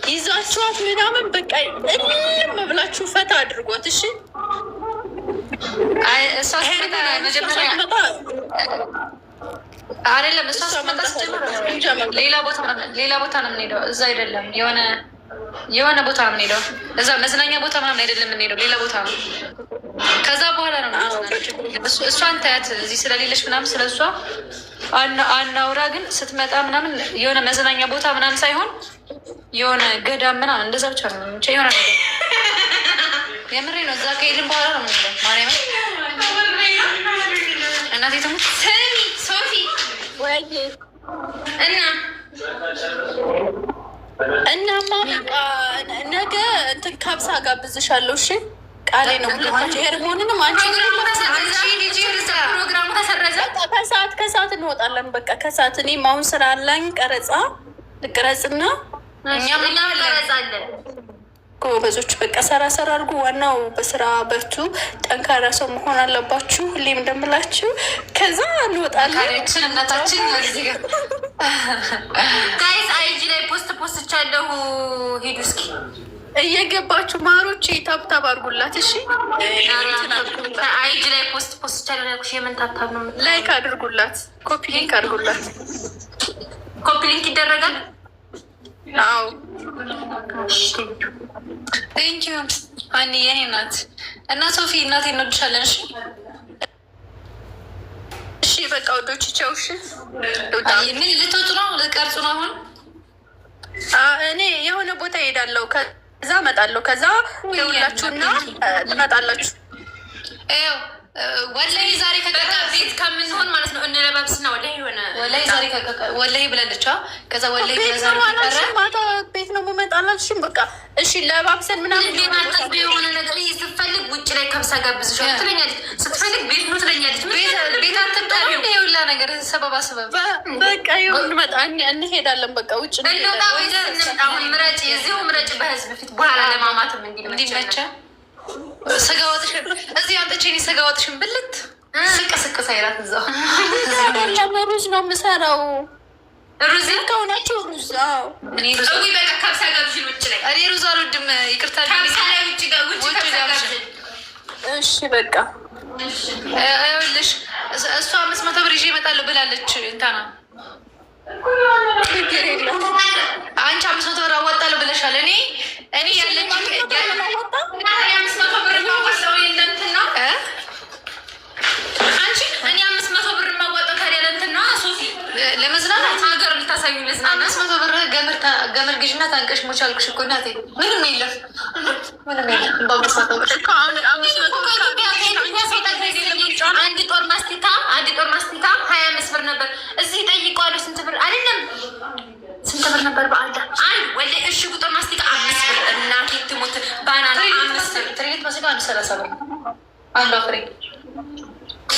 ይዛችኋት ምናምን በቃ እልም ብላችሁ ፈታ አድርጓት። እሺ አይደለም እሷ ሌላ ቦታ ነው የምንሄደው። እዛ አይደለም የሆነ ቦታ ነው የምንሄደው። እዛ መዝናኛ ቦታ ምናምን አይደለም የምንሄደው፣ ሌላ ቦታ ነው። ከዛ በኋላ ነው እሷን ታያት እዚህ ስለሌለች ምናምን ስለ እሷ አናውራ። ግን ስትመጣ ምናምን የሆነ መዝናኛ ቦታ ምናምን ሳይሆን የሆነ ገዳም ምናምን እንደዛ ብቻ ነው ብቻ የሆነ ነገር የምሬ ነው። እዛ ከሄድን በኋላ ነው የምንሄደው። ማርያምን እናቴ ትሙት ስሚ ሶፊ ወይ እናማ ነገ እንትን ካብሳ ጋብዝሻለሁ። እሺ ቃሌ ነው። ሄርሞንንም አንቺ ፕሮግራሙ ተሰረዘ። ከሰዓት እንወጣለን። በቃ ከሰዓት እኔም አሁን ስራ አለኝ። ቀረጻ ልቅረጽና እኛም እንቀረጻለን። ጎበዞች በቃ ሰራ አድርጉ። ዋናው በስራ በርቱ። ጠንካራ ሰው መሆን አለባችሁ። ሁሌም እንደምላችሁ። ከዛ እንወጣለን። እናታችን ጋይዝ አይጂ ላይ ፖስት ቻለሁ። ሂዱ እስኪ እየገባችሁ ማሮች ታብታብ አድርጉላት። እሺ አይጂ ላይ ፖስት ቻለሁ ያልኩሽ የምን ታብታብ ነው? ላይክ አድርጉላት፣ ኮፒ ሊንክ አድርጉላት። ኮፒ ሊንክ ይደረጋል። አዎ ቴንኪዩ አኒ የኔ ናት እና ሶፊ እናቴ እንወድሻለን። እሺ እሺ በቃ ወዶች ቻው። እሺ ምን ልትወጡ ነው? ልትቀርጹ ነው? አሁን እኔ የሆነ ቦታ ሄዳለሁ፣ ከዛ እመጣለሁ። ከዛ ደውላችሁና ትመጣላችሁ። ወላሂ ዛሬ ቤት ከምንሆን ማለት ነው እንለባብስና ወላሂ ብላለች። ከዛ ወላሂ ማታ ቤት ነው የምመጣላችሁ። በቃ እሺ ለባብሰን ምናምን የሆነ ነገር ስትፈልግ ውጭ ላይ ከብሳ ጋብዝሻል ትለኛለች፣ ስትፈልግ ቤት ነው ትለኛለች። ቤት አትጠሪ የሁላ ነገር ሰበባ በቃ ይሁን መጣ እንሄዳለን። በቃ ውጭ አሁን ምረጭ፣ እዚሁ ምረጭ በህዝብ ፊት በኋላ ለማማትም እንዲመቸ ስጋወጥሽን እዚህ አንጥቼ ስጋወጥሽን ብልት ስቅ ሳይላት እዛው ሩዝ ነው የምሰራው። ሩዝ ከሆናችሁ ሩዝ በቃ ካብሳ ጋብዥን ውጭ ላይ። እኔ ሩዝ አልወድም፣ ይቅርታ። ካብሳ ላይ ውጭ እሺ በቃ ይኸውልሽ እሷ 500 ብር ይዤ እመጣለሁ ብላለች። እንታና ችግር የለም። አንቺ 500 ብር አዋጣለሁ ብለሻል። እኔ ያለች ለመዝናናት ሀገር ልታሳዩ ልዝናና 500 ብር ገመድ ግዥና ታንቀሽ ሞች አልኩሽ እኮ እናቴ። ምንም የለም አንድ ጦር ማስቲካ 25 ብር ነበር። እዚህ ጠይቀዋለሁ። ስንት ብር አይደለም፣ ስንት ብር ነበር? በአንድ ወላሂ እሽጉ ጦር ማስቲካ 5 ብር። እናቴ ትሞት። ባናና 5 ብር። ትሬት ማስቲካ 30 ብር አንዷ ፍሬ።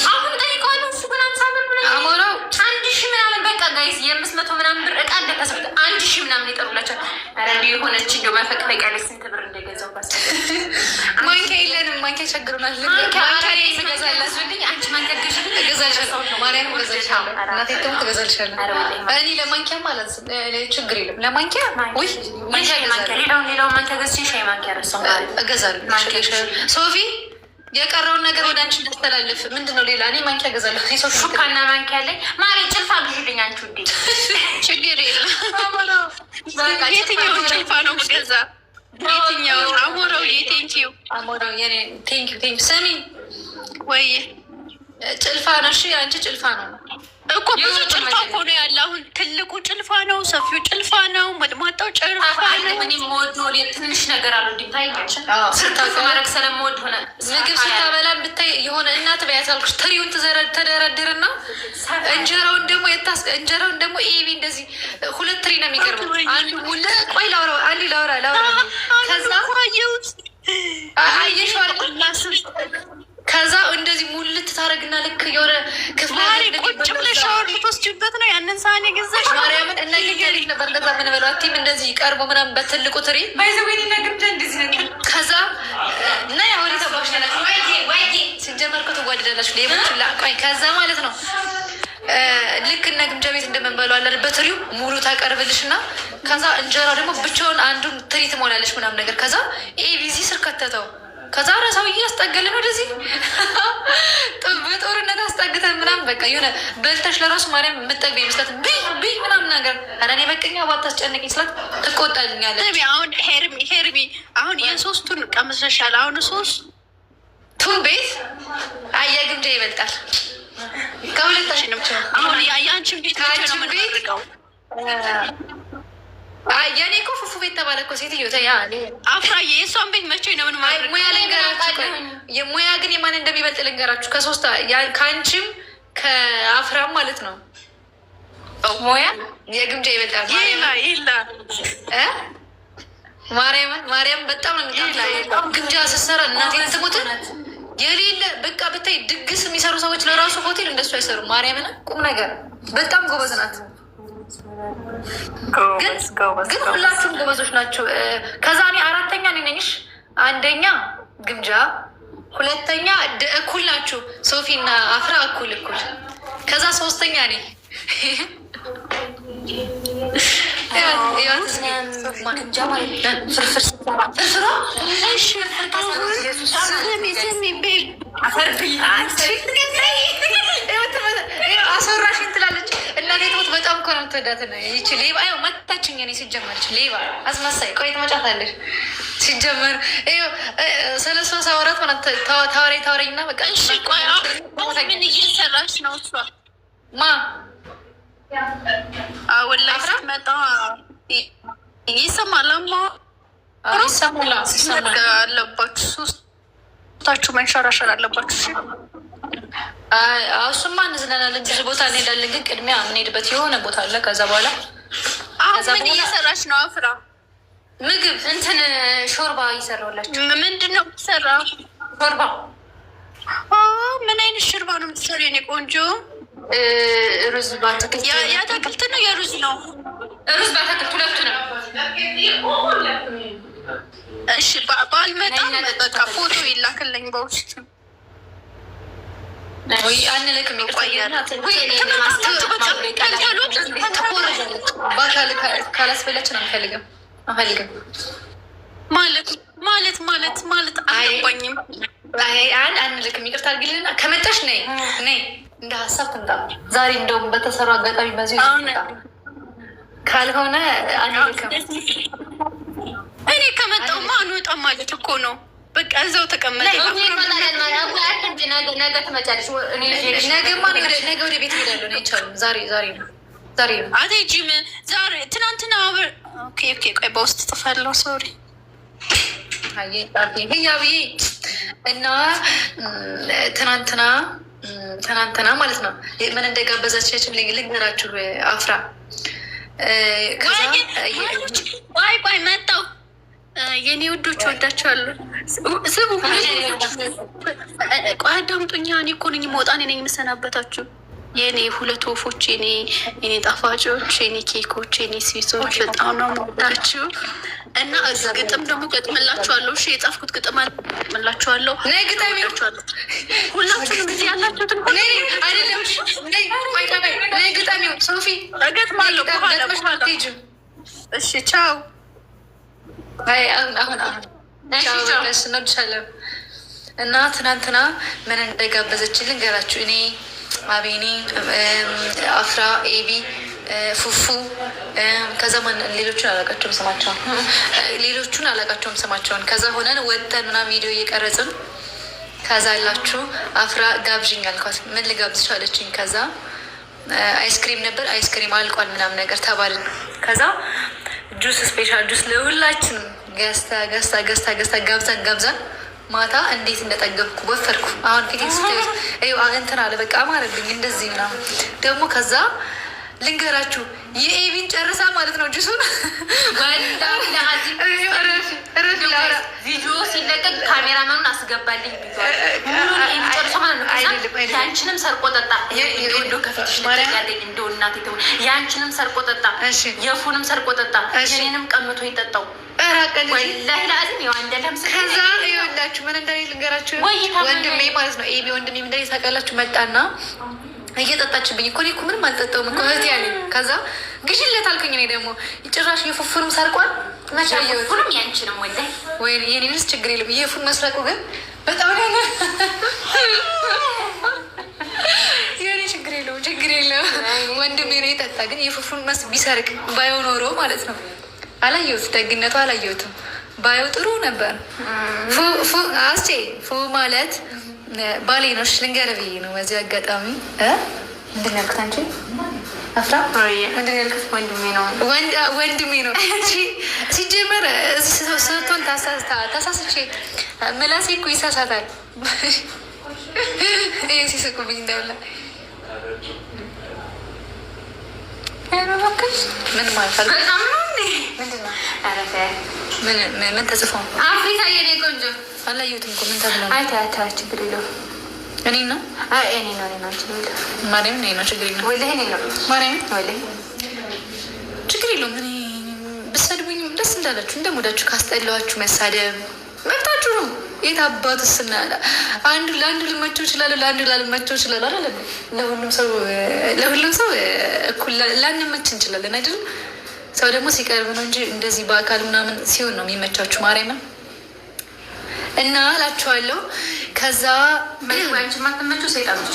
አሁን ጠይቀዋለሁ። እሱ ግን 50 ብር ምናምን አሞራው 1000 ምናምን። በቃ ጋይስ የ500 ምናምን ብር እቃ እንደተሰጠ 1000 ምናምን ይጠሩላቸዋል። ኧረ እንዲሁ የሆነች እንደው መፈቅፈቅ ያለች ስንት ብር እንደገዛው ባሰ። ማንኪያ የለንም፣ ማንኪያ ቸግሮናል። አንቺ ማንኪያ ገዥ እገዛልሻለሁ፣ ማርያም እገዛልሻለሁ። እናቴ ደግሞ ትገዛልሻለሁ። እኔ ለማንኪያ ማለት ችግር የለም። ለማንኪያ ወይ ሌላው ማንኪያ ገዝቼ ሻይ ማንኪያ ረሳሁ እገዛለሁ። ሶፊ የቀረውን ነገር ወደ አንቺ እንዳስተላልፍ ምንድነው ሌላ እኔ ማንኪያ ገዛለሁ። ሹካና ማንኪያ ላይ ማሪ ጭልፋ ግዥልኝ። አንቺ ውዴ ችግር የለም። የትኛውን ጭልፋ ነው ገዛ? የትኛው አሞራው? ቴንኪው አሞራው የኔ ቴንኪው። ስሚ ወይ ጭልፋ ነው። እሺ አንቺ ጭልፋ ነው እኮ ብዙ ጭልፋ እኮ ነው ያለ። አሁን ትልቁ ጭልፋ ነው፣ ሰፊው ጭልፋ ነው፣ መጥማጣው ጭልፋ ነው። እኔ የምወድ ትንሽ ነገር አልወድም። ታይኛችን ማድረግ ስለምወድ ሆነ ምግብ ስታበላ ብታይ የሆነ እናት በያት አልኩሽ። ትሪውን ተደረድርና እንጀራውን ደግሞ ኤቢ እንደዚህ 2 ትሪ ነው የሚቀርበው። አንዱ ሙለ ቆይ ላውራ ከዛ አየሽዋል። ከዛ እንደዚህ ሙልት ታደርግና ልክ የሆነ ክፍለ ቁጭ ብለሽ ሻወር ልትወስጂበት ነው ያንን ሳህን የገዛሽ። ማርያምን እና ልጅ ነበር እንደዛ ምን በለው ቲም እንደዚህ ቀርቦ ምናምን በትልቁ ትሪ ባይዘወይ ነገርጃ እንደዚህ ነው። ከዛ እና ያሁን ተባሽ ናችሁ ወይ ሲጀመር እኮ ትዋደዳላችሁ ሌቦች ላቆይ። ከዛ ማለት ነው ልክ እነ ግምጃ ቤት እንደምንበለው አለ በትሪው ሙሉ ታቀርብልሽ እና ከዛ እንጀራ ደግሞ ብቻውን አንዱን ትሪ ትሞላለች ምናምን ነገር። ከዛ ኤቢዚ ስር ከተተው። ከዛ ረሳውዬ አስጠገልን ወደዚህ በጦርነት አስጠግተን ምናምን በቃ የሆነ በልተሽ ለራሱ ማርያም የምጠግብ ይመስላት ብይ ምናምን ነገር አረኔ በቀኛ ባታስጨንቅኝ ስላት ትቆጣልኛለች። አሁን ሄርሚ አሁን የሶስቱን ቀምሰሻል። አሁን ሶስቱን ቤት የግምጃ ይበልጣል ከሁለታችንም። አሁን የአንቺን ቤት ነው የምንፈልገው። የኔ እኮ ፉፉ ቤት ተባለ እኮ ሴትዮ ተያ አፍራዬ የእሷን ቤት መቼ ነው ምን ማለት ሙያ ልንገራችሁ። የሙያ ግን የማን እንደሚበልጥ ልንገራችሁ። ከሶስት ከአንቺም ከአፍራም ማለት ነው ሙያ የግምጃ ይበልጣል። ማርያም በጣም ነው ግምጃ ስትሰራ እናቴ ትሞት የሌለ በቃ ብታይ ድግስ የሚሰሩ ሰዎች ለራሱ ሆቴል እንደሱ አይሰሩም። ማርያምን ቁም ነገር በጣም ጎበዝ ናት። ግን ሁላችሁም ጎበዞች ናቸው። ከዛ እኔ አራተኛ እኔ ነኝሽ፣ አንደኛ ግምጃ፣ ሁለተኛ እኩል ናችሁ ሶፊና አፍራ እኩል። ከዛ ሶስተኛ እኔ አሰራሽን ትላለች እናቴ ትሞት። በጣም እኮ ነው የምትወዳት። ይቺ ሌባ መታችኝ። እኔ ሲጀመር ሌባ አስመሳይ ቆይ ትመጫታለሽ። ሲጀመር ስለሷ ሳወራት ታወራኝ እና በቃ ምን እየሰራች ነው እሷ? ማ ወላሂ ስትመጣ ይሰማል። ይሰማል አለባችሁ ሶስታችሁ መንሸራሸር አለባችሁ። እሱማ እንዝናናለን፣ ብዙ ቦታ እንሄዳለን። ግን ቅድሚያ የምንሄድበት የሆነ ቦታ አለ። ከዛ በኋላ ምን እየሰራች ነው? አፍራ ምግብ እንትን ሾርባ እየሰራሁላችሁ። ምንድን ነው የምትሰራ? ሾርባ። ምን አይነት ሾርባ ነው የምትሰሩ? የኔ ቆንጆ ሩዝ በአትክልት የአትክልት ነው የሩዝ ነው? ሩዝ በአትክልት ሁለቱ ነው። እሺ ባልመጣም በቃ ፎቶ ይላክልኝ በውስጥ ወይ አንልክም። ካላስበላችን አንፈልግም ማለት አልገባኝም። አንልክም። ይቅርታ አድርጊልና ከመጣሽ ነይ እንደ ሀሳብ ትምጣ። ዛሬ እንደውም በተሰሩ አጋጣሚ በዚህ ካልሆነ አንልክም። እኔ ከመጣሁማ አንወጣም ማለት እኮ ነው። በቃ እዛው ተቀመጠ። ነገ ትመጫለሽ። ነገ ወደ ቤት ሄዳለሁ ነው ይቻሉ። ዛሬ ነው አትሄጂም? ዛሬ ትናንትና ቆይ በውስጥ ጥፋለሁ። ሶሪ ህያብዬ እና ትናንትና ማለት ነው ምን እንደጋበዛቻችን ልንገራችሁ። አፍራ ቆይ መጣሁ። የኔ ውዶች ወዳቸዋለሁ። ስሙ ቆይ አዳምጡኛ። እኔ እኮ ነኝ መውጣ ነኝ የምሰናበታችሁ። የኔ ሁለት ወፎች፣ የኔ ጣፋጮች፣ የኔ ኬኮች፣ የኔ ስዊሶች በጣም ነው የምወዳችሁ እና ግጥም ደግሞ ገጥምላችኋለሁ። እሺ የጻፍኩት ግጥም ገጥምላችኋለሁ። ሁላችሁም እዚህ ያላችሁትን ግጠሚው ሶፊ እገጥማለሁ። እሺ ቻው። እንወድሻለን። እና ትናንትና ምን እንደጋበዘችን ልንገራችሁ። እኔ አቤኔ፣ አፍራ፣ ኤቢ፣ ፉፉ ከዛ ሌሎቹን አላቃቸውም ስማቸውን። ከዛ ሆነን ወጥተን ምናምን ቪዲዮ እየቀረጽን ከዛ ያላችሁ አፍራ ጋብዥኝ አልኳት። ምን ልጋብዝሽ አለችኝ። ከዛ አይስክሪም ነበር፣ አይስክሪም አልቋል ምናምን ነገር ተባልን። ከዛ ጁስ ስፔሻል ጁስ ለሁላችንም ገዝታ ጋብዛን ማታ እንዴት እንደጠገብኩ ወፈርኩ። አሁን ፊት እንትን አለ በቃ አማረብኝ እንደዚህ ምናምን ደግሞ ከዛ ልንገራችሁ የኤቢን ጨርሳ ማለት ነው ጁሱን ቪዲዮ ሲለቀቅ ካሜራማኑን አስገባልኝ ያንችንም ሰርቆ ጠጣ። እንደው እናቴ ያንችንም ሰርቆ ጠጣ፣ የፉንም ሰርቆ ጠጣ፣ የኔንም ቀምቶ ይጠጣው። ወላሂ ለአዝም ከዛ ይኸውላችሁ ምን እንዳለ ልንገራችሁ። ወንድሜ ማለት ነው ኤቢ ወንድሜ እንዳለ ታውቃላችሁ። መጣና እየጠጣችብኝ እኮ እኔ እኮ ምንም አልጠጣሁም እኮ እህቴ ያለኝ። ከዛ ግሽለት አልኩኝ። እኔ ደግሞ ጭራሽ የፉፉንም ሰርቋል። መቻየፉንም ያንቺ ነው ወይ የኔንስ ችግር የለም። የፉን መስረቁ ግን በጣም የኔ ችግር የለውም፣ ችግር የለውም። ወንድሜ ነው የጠጣ። ግን የፉፉን መስ ቢሰርቅ ባየው ኖሮ ማለት ነው። አላየሁት፣ ደግነቱ አላየሁትም። ባየው ጥሩ ነበር። አስቼ ፉ ማለት ባሌ ነው። ልንገርህ ብዬ ነው በዚህ አጋጣሚ። ምንድን ነው ያልኩት? አንቺ አፍራ ምንድን ነው ያልኩት? ወንድሜ ነው። ሲጀመር ስትሆን ተሳስቼ ምላሴ እኮ ይሳሳታል። ይህ ሲስቁብኝ እንዳለ ምን ማለት ምን ተጽፎ አፍሪካ የኔ ቆንጆ አላየሁትም እኮ ምን ተብሎ አይታ ችግር የለውም። እኔ ነው ማርያም ነው ችግር የለውም። ማርያም ችግር የለውም። እኔ ብትሰድቡኝም ደስ እንዳላችሁ እንደሙዳችሁ። ካስጠላችሁ መሳደብ መብታችሁ ነው። የት አባቱ ስና አንዱ ለአንዱ ልመቸው ይችላሉ፣ ለአንዱ ላልመቸው ይችላሉ። አይደለም ለሁሉም ሰው እኩል ላንመች እንችላለን አይደለም። ሰው ደግሞ ሲቀርብ ነው እንጂ እንደዚህ በአካል ምናምን ሲሆን ነው የሚመቻችሁ። ማርያምን እና እላችኋለሁ። ከዛ አንቺ ማትመቸው ሰይጣኖች